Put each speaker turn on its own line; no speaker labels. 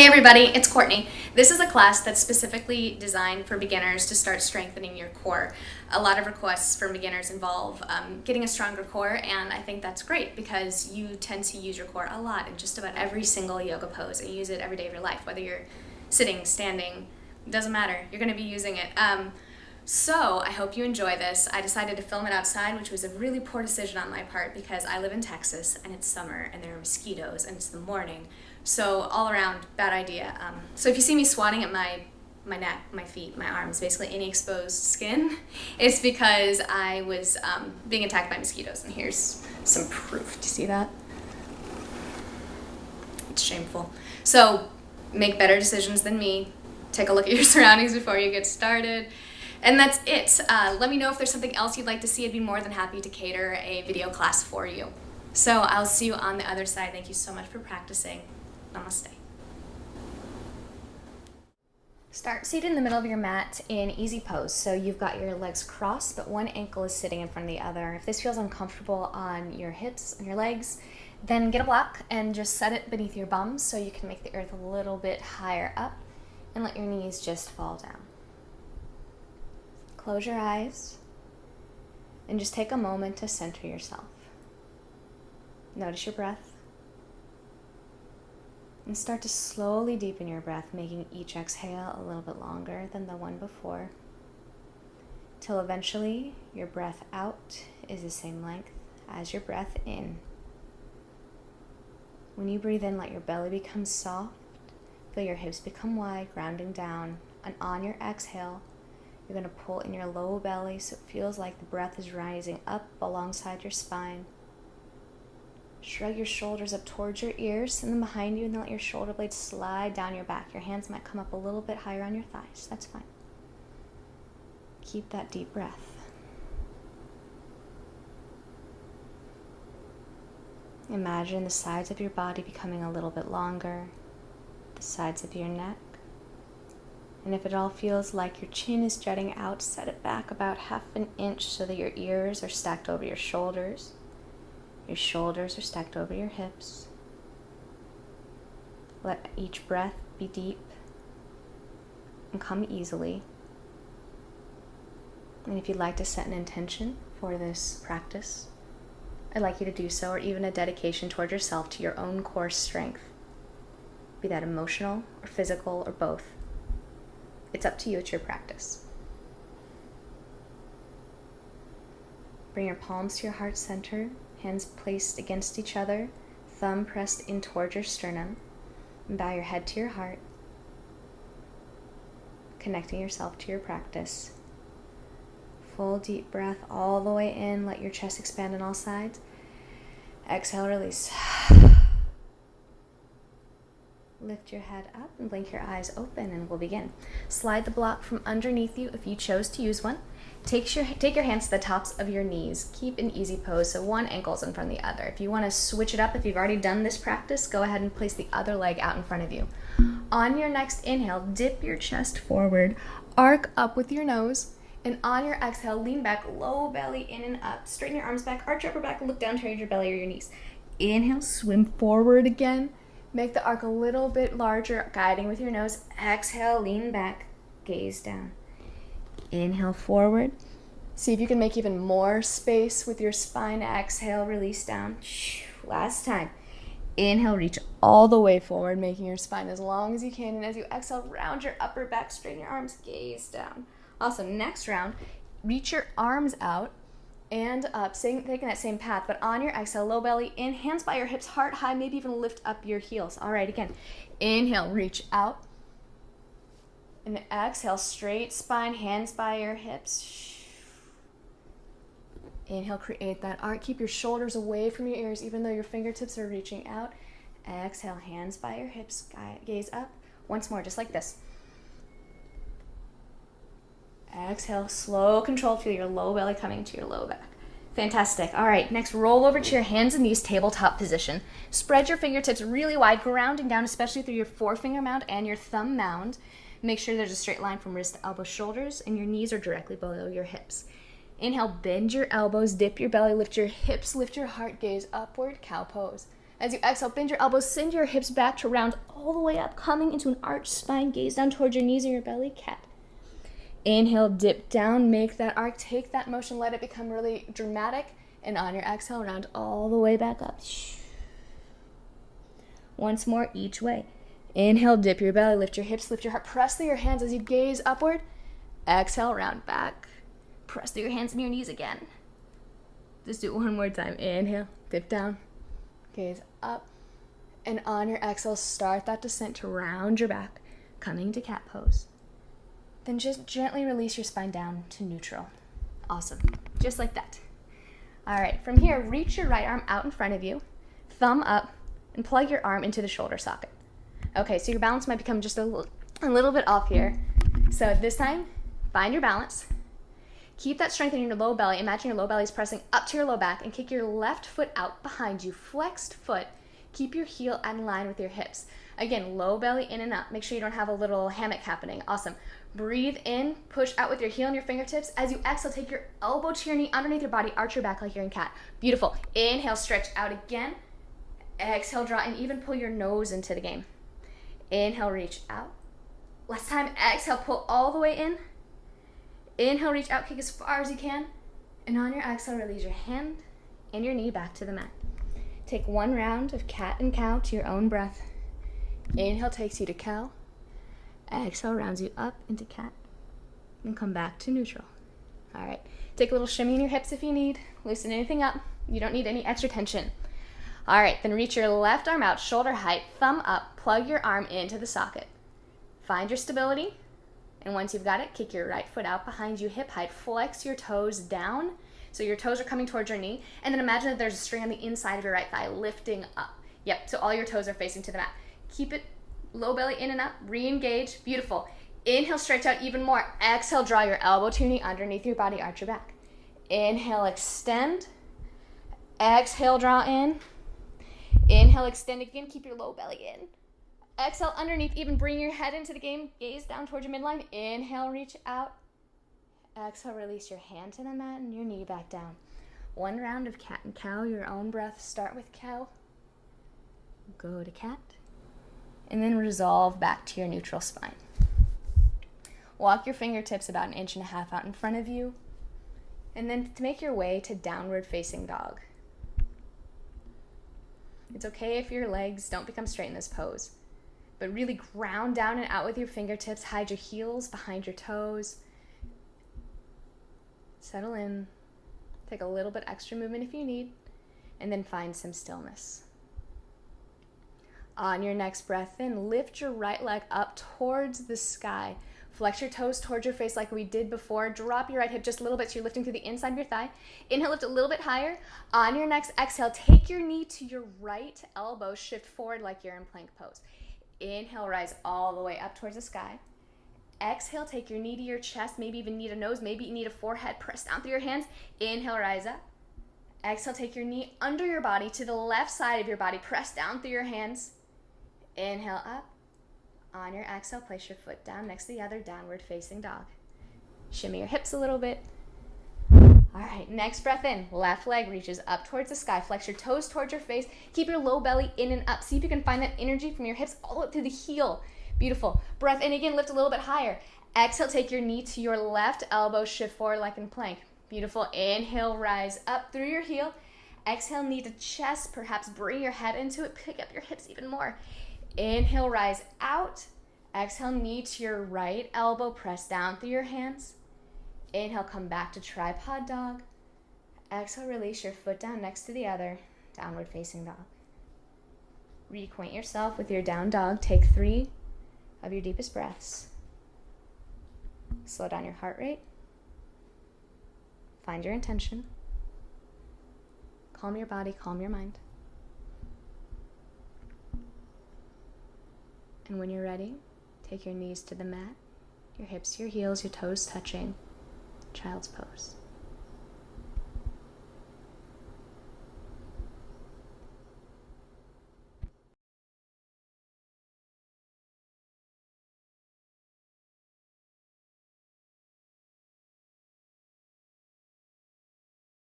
Hey everybody, it's Courtney. This is a class that's specifically designed for beginners to start strengthening your core. A lot of requests from beginners involve getting a stronger core, and I think that's great because you tend to use your core a lot in just about every single yoga pose, and you use it every day of your life, whether you're sitting, standing, it doesn't matter, you're going to be using it. So I hope you enjoy this. I decided to film it outside, which was a really poor decision on my part because I live in Texas and it's summer and there are mosquitoes and it's the morning. So all around, bad idea. So if you see me swatting at my neck, my feet, my arms, basically any exposed skin, it's because I was being attacked by mosquitoes. And here's some proof. Do you see that? It's shameful. So make better decisions than me. Take a look at your surroundings before you get started. And that's it. Let me know if there's something else you'd like to see. I'd be more than happy to cater a video class for you. So I'll see you on the other side. Thank you so much for practicing. Namaste. Start seated in the middle of your mat in easy pose. So you've got your legs crossed, but one ankle is sitting in front of the other. If this feels uncomfortable on your hips and your legs, then get a block and just set it beneath your bums so you can make the earth a little bit higher up and let your knees just fall down. Close your eyes and just take a moment to center yourself. Notice your breath. And start to slowly deepen your breath, making each exhale a little bit longer than the one before, till eventually your breath out is the same length as your breath in. When you breathe in, let your belly become soft, feel your hips become wide, grounding down, and on your exhale, you're going to pull in your low belly so it feels like the breath is rising up alongside your spine. Shrug your shoulders up towards your ears, send them behind you, and then let your shoulder blades slide down your back. Your hands might come up a little bit higher on your thighs. That's fine. Keep that deep breath. Imagine the sides of your body becoming a little bit longer, the sides of your neck. And if it all feels like your chin is jutting out, set it back about ½ an inch so that your ears are stacked over your shoulders. Your shoulders are stacked over your hips. Let each breath be deep and come easily. And if you'd like to set an intention for this practice, I'd like you to do so, or even a dedication toward yourself to your own core strength. Be that emotional or physical or both. It's up to you, it's your practice. Bring your palms to your heart center, hands placed against each other, thumb pressed in towards your sternum, and bow your head to your heart, connecting yourself to your practice. Full deep breath all the way in, let your chest expand on all sides. Exhale, release. Lift your head up and blink your eyes open, and we'll begin. Slide the block from underneath you if you chose to use one. Take your hands to the tops of your knees. Keep an easy pose, so one ankle's in front of the other. If you want to switch it up, if you've already done this practice, go ahead and place the other leg out in front of you. On your next inhale, dip your chest forward, arc up with your nose, and on your exhale, lean back, low belly in and up. Straighten your arms back, arch your upper back, look down towards your belly or your knees. Inhale, swim forward again. Make the arc a little bit larger, guiding with your nose. Exhale, lean back, gaze down. Inhale, forward. See if you can make even more space with your spine. Exhale, release down. Last time. Inhale, reach all the way forward, making your spine as long as you can. And as you exhale, round your upper back, straighten your arms, gaze down. Awesome. Next round, reach your arms out and up, taking that same path, but on your exhale, low belly in, hands by your hips, heart high, maybe even lift up your heels. All right, again, inhale, reach out, and exhale, straight spine, hands by your hips. Inhale, create that arc, keep your shoulders away from your ears, even though your fingertips are reaching out. Exhale, hands by your hips, gaze up. Once more, just like this. Exhale, slow, controlled. Feel your low belly coming to your low back. Fantastic. All right, next, roll over to your hands and knees, tabletop position. Spread your fingertips really wide, grounding down, especially through your forefinger mound and your thumb mound. Make sure there's a straight line from wrist to elbow, shoulders, and your knees are directly below your hips. Inhale, bend your elbows, dip your belly, lift your hips, lift your heart, gaze upward, cow pose. As you exhale, bend your elbows, send your hips back to round all the way up, coming into an arched spine. Gaze down towards your knees and your belly, cat. Inhale, dip down, make that arc, take that motion, let it become really dramatic. And on your exhale, round all the way back up. Once more, each way. Inhale, dip your belly, lift your hips, lift your heart, press through your hands as you gaze upward. Exhale, round back. Press through your hands and your knees again. Just do it one more time. Inhale, dip down, gaze up. And on your exhale, start that descent to round your back, coming to cat pose. Then just gently release your spine down to neutral. Awesome. Just like that. All right, from here, reach your right arm out in front of you, thumb up, and plug your arm into the shoulder socket. Okay, so your balance might become just a little bit off here. So this time, find your balance. Keep that strength in your low belly. Imagine your low belly is pressing up to your low back, and kick your left foot out behind you. Flexed foot. Keep your heel in line with your hips. Again, low belly in and up. Make sure you don't have a little hammock happening. Awesome. Breathe in, push out with your heel and your fingertips. As you exhale, take your elbow to your knee underneath your body, arch your back like you're in cat. Beautiful. Inhale, stretch out again. Exhale, draw, and even pull your nose into the game. Inhale, reach out. Last time, exhale, pull all the way in. Inhale, reach out, kick as far as you can. And on your exhale, release your hand and your knee back to the mat. Take one round of cat and cow to your own breath. Inhale takes you to cow. Exhale rounds you up into cat. And come back to neutral. All right. Take a little shimmy in your hips if you need. Loosen anything up. You don't need any extra tension. All right. Then reach your left arm out, shoulder height, thumb up. Plug your arm into the socket. Find your stability. And once you've got it, kick your right foot out behind you, hip height. Flex your toes down. So your toes are coming towards your knee. And then imagine that there's a string on the inside of your right thigh lifting up. Yep, so all your toes are facing to the mat. Keep it low belly in and up. Re-engage. Beautiful. Inhale, stretch out even more. Exhale, draw your elbow to your knee underneath your body. Arch your back. Inhale, extend. Exhale, draw in. Inhale, extend again. Keep your low belly in. Exhale, underneath. Even bring your head into the game. Gaze down towards your midline. Inhale, reach out. Exhale, release your hand to the mat and your knee back down. One round of cat and cow, your own breath. Start with cow. Go to cat. And then resolve back to your neutral spine. Walk your fingertips about 1.5 inches out in front of you. And then to make your way to downward facing dog. It's okay if your legs don't become straight in this pose. But really ground down and out with your fingertips. Hide your heels behind your toes. Settle in. Take a little bit extra movement if you need. And then find some stillness. On your next breath in, lift your right leg up towards the sky. Flex your toes towards your face like we did before. Drop your right hip just a little bit so you're lifting through the inside of your thigh. Inhale, lift a little bit higher. On your next exhale, take your knee to your right elbow. Shift forward like you're in plank pose. Inhale, rise all the way up towards the sky. Exhale, take your knee to your chest. Maybe even need a nose. Maybe you need a forehead. Press down through your hands. Inhale, rise up. Exhale, take your knee under your body to the left side of your body. Press down through your hands. Inhale up. On your exhale, place your foot down next to the other, downward facing dog. Shimmy your hips a little bit. All right, next breath in. Left leg reaches up towards the sky. Flex your toes towards your face. Keep your low belly in and up. See if you can find that energy from your hips all the way up to the heel. Beautiful. Breath in again, lift a little bit higher. Exhale, take your knee to your left elbow, shift forward like in plank. Beautiful. Inhale, rise up through your heel. Exhale, knee to chest. Perhaps bring your head into it. Pick up your hips even more. Inhale, rise out. Exhale, knee to your right elbow. Press down through your hands. Inhale, come back to tripod dog. Exhale, release your foot down next to the other. Downward facing dog. Reacquaint yourself with your down dog. Take 3 of your deepest breaths. Slow down your heart rate. Find your intention. Calm your body, calm your mind. And when you're ready, take your knees to the mat, your hips to your heels, your toes touching, child's pose.